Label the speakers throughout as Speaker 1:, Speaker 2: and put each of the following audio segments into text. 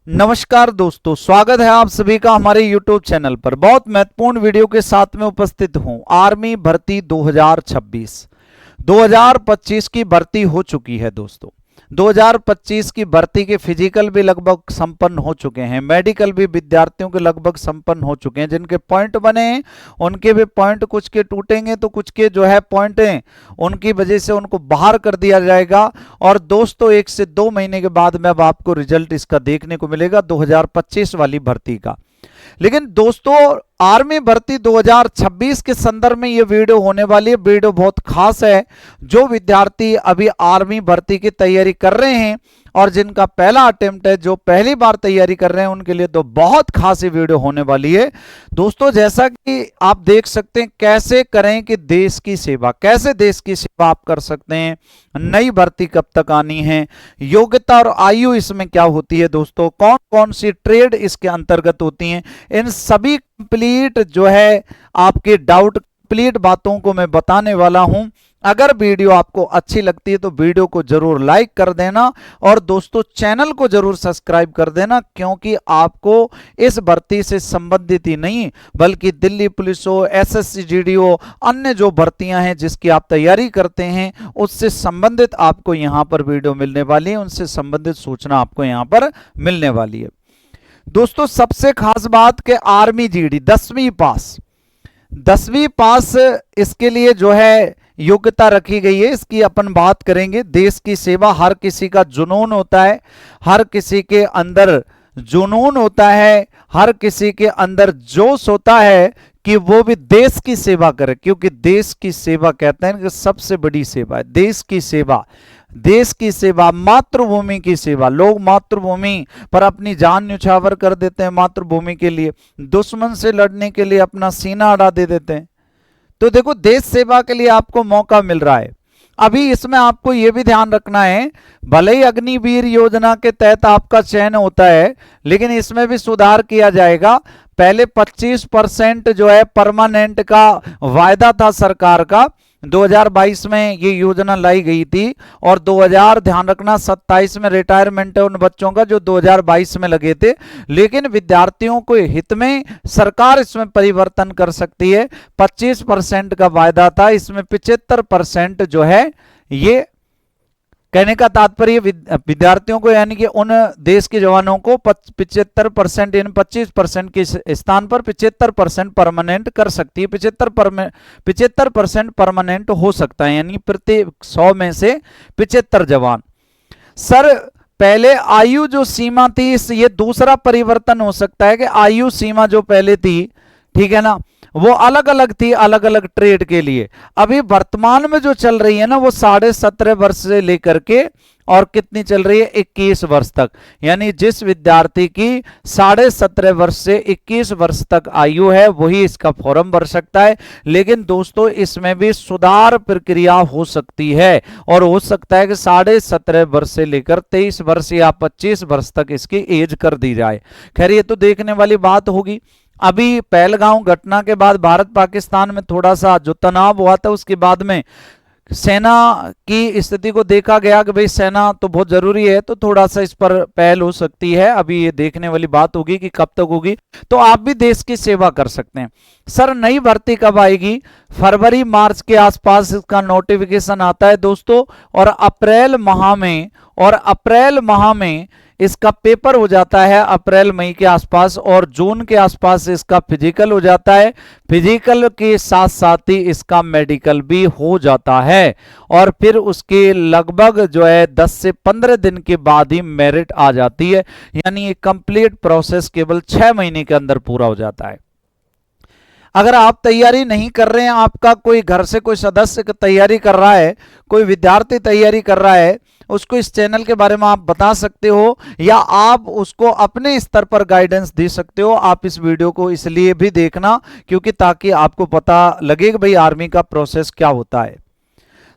Speaker 1: नमस्कार दोस्तों, स्वागत है आप सभी का हमारे YouTube चैनल पर। बहुत महत्वपूर्ण वीडियो के साथ में उपस्थित हूं। आर्मी भर्ती 2025 की भर्ती हो चुकी है दोस्तों। 2025 की भर्ती के फिजिकल भी लगभग संपन्न हो चुके हैं, मेडिकल भी विद्यार्थियों के लगभग संपन्न हो चुके हैं। जिनके पॉइंट बने हैं उनके भी पॉइंट कुछ के टूटेंगे तो कुछ के जो है पॉइंट हैं उनकी वजह से उनको बाहर कर दिया जाएगा। और दोस्तों 1 से 2 महीने के बाद में अब आपको रिजल्ट इसका देखने को मिलेगा 2025 वाली भर्ती का। लेकिन दोस्तों आर्मी भर्ती 2026 के संदर्भ में यह वीडियो होने वाली है। वीडियो बहुत खास है। जो विद्यार्थी अभी आर्मी भर्ती की तैयारी कर रहे हैं और जिनका पहला अटेम्प्ट है, जो पहली बार तैयारी कर रहे हैं, उनके लिए तो बहुत खास ये वीडियो होने वाली है दोस्तों। जैसा कि आप देख सकते हैं कैसे करें कि देश की सेवा, कैसे देश की सेवा आप कर सकते हैं, नई भर्ती कब तक आनी है, योग्यता और आयु इसमें क्या होती है दोस्तों, कौन कौन सी ट्रेड इसके अंतर्गत होती हैं, इन सभी कंप्लीट जो है आपके डाउट कंप्लीट बातों को मैं बताने वाला हूं। अगर वीडियो आपको अच्छी लगती है तो वीडियो को जरूर लाइक कर देना और दोस्तों चैनल को जरूर सब्सक्राइब कर देना, क्योंकि आपको इस भर्ती से संबंधित ही नहीं बल्कि दिल्ली पुलिस हो, एसएससी जीडी हो, अन्य जो भर्तियां हैं जिसकी आप तैयारी करते हैं उससे संबंधित आपको यहां पर वीडियो मिलने वाली है, उनसे संबंधित सूचना आपको यहां पर मिलने वाली है दोस्तों। सबसे खास बात कि आर्मी जीडी 10वीं पास इसके लिए जो है योग्यता रखी गई है, इसकी अपन बात करेंगे। देश की सेवा हर किसी का जुनून होता है, हर किसी के अंदर जुनून होता है, हर किसी के अंदर जोश होता है कि वो भी देश की सेवा करे, क्योंकि देश की सेवा कहते हैं कि सबसे बड़ी सेवा है देश की सेवा। देश की सेवा, मातृभूमि की सेवा। लोग मातृभूमि पर अपनी जान न्यौछावर कर देते हैं, मातृभूमि के लिए, दुश्मन से लड़ने के लिए अपना सीना अड़ा दे देते हैं। तो देखो देश सेवा के लिए आपको मौका मिल रहा है। अभी इसमें आपको यह भी ध्यान रखना है, भले ही अग्निवीर योजना के तहत आपका चयन होता है लेकिन इसमें भी सुधार किया जाएगा। पहले 25% जो है परमानेंट का वायदा था सरकार का, 2022 में ये योजना लाई गई थी और 2000 ध्यान रखना 27 में रिटायरमेंट है उन बच्चों का जो 2022 में लगे थे। लेकिन विद्यार्थियों को हित में सरकार इसमें परिवर्तन कर सकती है। 25% का वायदा था, इसमें 75% जो है, ये कहने का तात्पर्य विद्यार्थियों को यानी कि उन देश के जवानों को 75% यानी 25% के स्थान पर 75% परमानेंट कर सकती है। 75% परमानेंट हो सकता है, यानी प्रति 100 में से 75 जवान। सर पहले आयु जो सीमा थी, ये दूसरा परिवर्तन हो सकता है कि आयु सीमा जो पहले थी, ठीक है ना, वो अलग अलग थी अलग अलग ट्रेड के लिए। अभी वर्तमान में जो चल रही है ना वो 17.5 वर्ष से लेकर के और कितनी चल रही है 21 वर्ष तक, यानी जिस विद्यार्थी की 17.5 वर्ष से 21 वर्ष तक आयु है वही इसका फॉर्म भर सकता है। लेकिन दोस्तों इसमें भी सुधार प्रक्रिया हो सकती है और हो सकता है कि 17.5 वर्ष से लेकर 23 वर्ष या 25 वर्ष तक इसकी एज कर दी जाए। खैर ये तो देखने वाली बात होगी। अभी पहलगांव घटना के बाद भारत पाकिस्तान में थोड़ा सा जो तनाव हुआ था, उसके बाद में सेना की स्थिति को देखा गया कि भाई सेना तो बहुत जरूरी है, तो थोड़ा सा इस पर पहल हो सकती है। अभी ये देखने वाली बात होगी कि कब तक होगी। तो आप भी देश की सेवा कर सकते हैं। सर नई भर्ती कब आएगी? फरवरी मार्च के आसपास इसका नोटिफिकेशन आता है दोस्तों, और अप्रैल माह में इसका पेपर हो जाता है अप्रैल मई के आसपास, और जून के आसपास इसका फिजिकल हो जाता है। फिजिकल के साथ साथ ही इसका मेडिकल भी हो जाता है और फिर उसके लगभग जो है 10 से 15 दिन के बाद ही मेरिट आ जाती है, यानी ये कंप्लीट प्रोसेस केवल 6 महीने के अंदर पूरा हो जाता है। अगर आप तैयारी नहीं कर रहे हैं, आपका कोई घर से कोई सदस्य तैयारी कर रहा है, कोई विद्यार्थी तैयारी कर रहा है, उसको इस चैनल के बारे में आप बता सकते हो या आप उसको अपने स्तर पर गाइडेंस दे सकते हो। आप इस वीडियो को इसलिए भी देखना क्योंकि ताकि आपको पता लगे कि भाई आर्मी का प्रोसेस क्या होता है।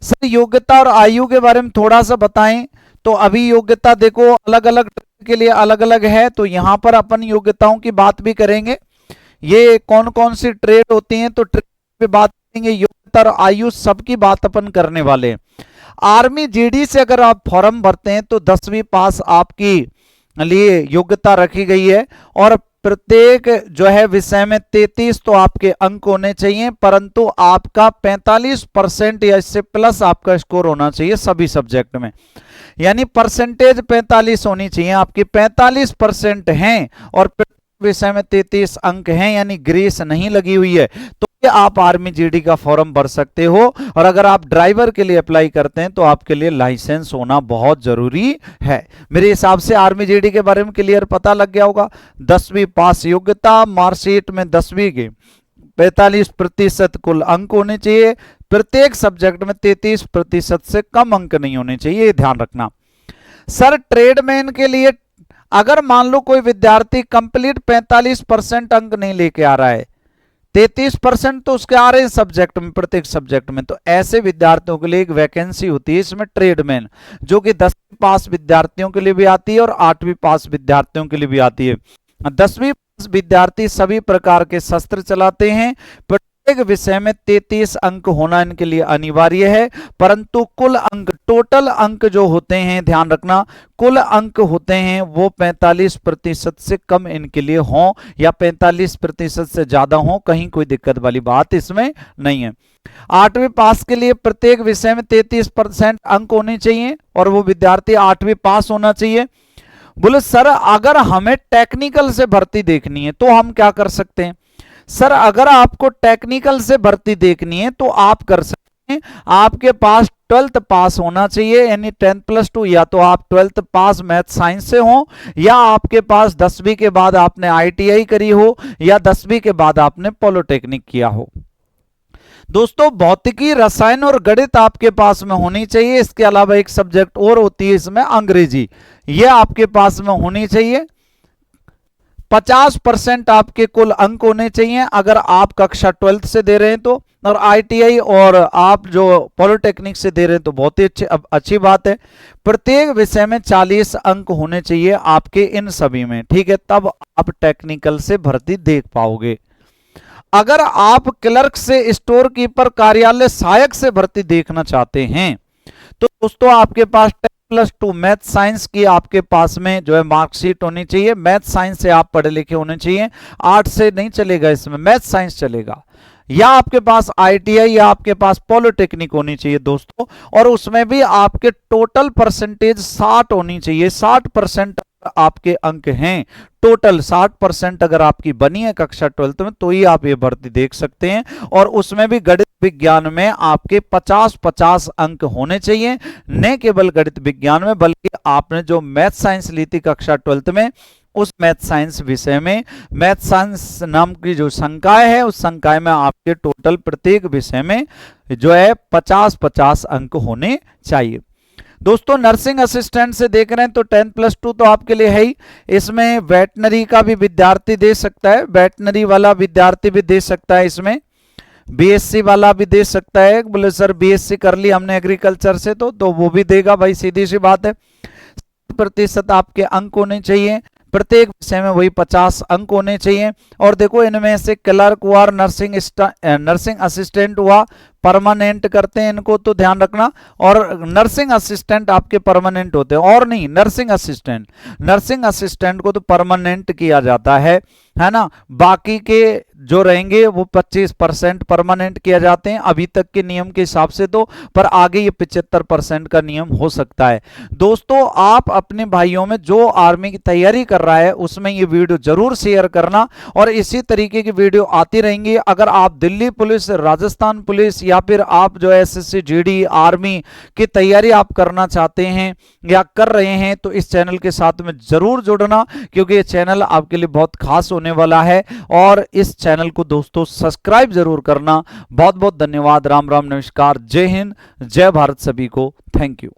Speaker 1: सर योग्यता और आयु के बारे में थोड़ा सा बताएं। तो अभी योग्यता देखो अलग अलग के लिए अलग अलग है, तो यहां पर अपन योग्यताओं की बात भी करेंगे। ये कौन कौन सी ट्रेड होती हैं तो ट्रेड पे बात करेंगे, योग्यता और आयु सबकी बात अपन करने वाले हैं। आर्मी जीडी से अगर आप फॉर्म भरते हैं तो 10वीं पास आपकी लिए योग्यता रखी गई है और प्रत्येक जो है विषय में 33 तो आपके अंक होने चाहिए, परंतु आपका 45% या इससे प्लस आपका स्कोर होना चाहिए सभी सब्जेक्ट में। यानी परसेंटेज 45 होनी चाहिए आपकी, 45% हैं और विषय में 33 अंक हैं, यानी ग्रेस नहीं लगी हुई है, तो आप आर्मी जीडी का फॉर्म भर सकते हो। और अगर आप ड्राइवर के लिए अप्लाई करते हैं तो आपके लिए लाइसेंस होना बहुत जरूरी है। मेरे हिसाब से आर्मी जीडी के बारे में क्लियर पता लग गया होगा। 10वीं पास योग्यता, मार्कशीट में 10वीं के 45% कुल अंक होने चाहिए, प्रत्येक सब्जेक्ट में 33% से कम अंक नहीं होने चाहिए, ये ध्यान रखना। सर ट्रेडमैन के लिए अगर मान लो कोई विद्यार्थी कंप्लीट 45% अंक नहीं लेके आ रहा है, 33% तो उसके आ रहे हैं सब्जेक्ट में, प्रत्येक सब्जेक्ट में, तो ऐसे विद्यार्थियों के लिए एक वैकेंसी होती है इसमें ट्रेडमैन, जो कि 10वीं पास विद्यार्थियों के लिए भी आती है और 8वीं पास विद्यार्थियों के लिए भी आती है। 10वीं पास विद्यार्थी सभी प्रकार के शस्त्र चलाते हैं, प्रत्येक विषय में 33 अंक होना इनके लिए अनिवार्य है, परंतु कुल अंक, टोटल अंक जो होते हैं, ध्यान रखना, कुल अंक होते हैं वो 45% से कम इनके लिए हों या 45% से ज्यादा हों, कहीं कोई दिक्कत वाली बात इसमें नहीं है। 8वीं पास के लिए प्रत्येक विषय में 33% अंक होने चाहिए और वो विद्यार्थी 8वीं पास होना चाहिए। बोले सर अगर हमें टेक्निकल से भर्ती देखनी है तो हम क्या कर सकते हैं? सर अगर आपको टेक्निकल से भर्ती देखनी है तो आप कर सकते हैं, आपके पास 12th पास होना चाहिए, यानी 10+2, या तो आप 12th पास मैथ साइंस से हो, या आपके पास 10वीं के बाद आपने ITI करी हो, या 10वीं के बाद आपने पॉलिटेक्निक किया हो। दोस्तों भौतिकी, रसायन और गणित आपके पास में होनी चाहिए, इसके अलावा एक सब्जेक्ट और होती है इसमें अंग्रेजी, ये आपके पास में होनी चाहिए। 50% आपके कुल अंक होने चाहिए अगर आप कक्षा 12th से दे रहे हैं तो, और ITI और आप जो पॉलिटेक्निक से दे रहे हैं तो बहुत ही अच्छी बात है। प्रत्येक विषय में 40 अंक होने चाहिए आपके इन सभी में, ठीक है, तब आप टेक्निकल से भर्ती देख पाओगे। अगर आप क्लर्क से, स्टोर कीपर, कार्यालय सहायक से भर्ती देखना चाहते हैं तो दोस्तों आपके पास 10+2 मैथ साइंस की आपके पास में जो है मार्कशीट होनी चाहिए। मैथ साइंस से आप पढ़े लिखे होने चाहिए, आर्ट से नहीं चलेगा, इसमें मैथ साइंस चलेगा। या आपके पास ITI या आपके पास पॉलिटेक्निक होनी चाहिए दोस्तों, और उसमें भी आपके टोटल परसेंटेज 60 होनी चाहिए। 60% आपके अंक हैं, टोटल 60% अगर आपकी बनी है कक्षा 12th में तो ही आप ये भर्ती देख सकते हैं। और उसमें भी गणित विज्ञान में आपके 50-50 अंक होने चाहिए, न केवल गणित विज्ञान में बल्कि आपने जो मैथ साइंस ली थी कक्षा 12th में, उस मैथ साइंस विषय में, मैथ साइंस नाम की जो संकाय है उस संकाय में आपके टोटल प्रत्येक विषय में जो है 50-50 अंक होने चाहिए। दोस्तों नर्सिंग असिस्टेंट से देख रहे हैं तो 10+2 तो आपके लिए है ही, इसमें वेटनरी का भी विद्यार्थी दे सकता है, वेटनरी वाला विद्यार्थी भी दे सकता है, इसमें BSc वाला भी दे सकता है। बोले सर BSc कर ली हमने एग्रीकल्चर से तो वो भी देगा भाई, सीधी सी बात है। 60% आपके अंक होने चाहिए, प्रत्येक विषय में वही 50 अंक होने चाहिए। और देखो इनमें से क्लर्क हुआ, नर्सिंग असिस्टेंट हुआ, परमानेंट करते हैं इनको तो ध्यान रखना, और नर्सिंग असिस्टेंट आपके परमानेंट होते हैं, और नहीं नर्सिंग असिस्टेंट को तो परमानेंट किया जाता है ना, बाकी के जो रहेंगे वो 25% परमानेंट किया जाते हैं अभी तक के नियम के हिसाब से तो, पर आगे ये 75% का नियम हो सकता है। दोस्तों आप अपने भाइयों में जो आर्मी की तैयारी कर रहा है उसमें ये वीडियो जरूर शेयर करना, और इसी तरीके की वीडियो आती रहेंगी। अगर आप दिल्ली पुलिस, राजस्थान पुलिस या फिर आप जो SSC GD आर्मी की तैयारी आप करना चाहते हैं या कर रहे हैं तो इस चैनल के साथ में जरूर जुड़ना, क्योंकि ये चैनल आपके लिए बहुत खास होने वाला है। और इस चैनल को दोस्तों सब्सक्राइब जरूर करना। बहुत बहुत धन्यवाद। राम राम, नमस्कार, जय हिंद, जय भारत सभी को। Thank you.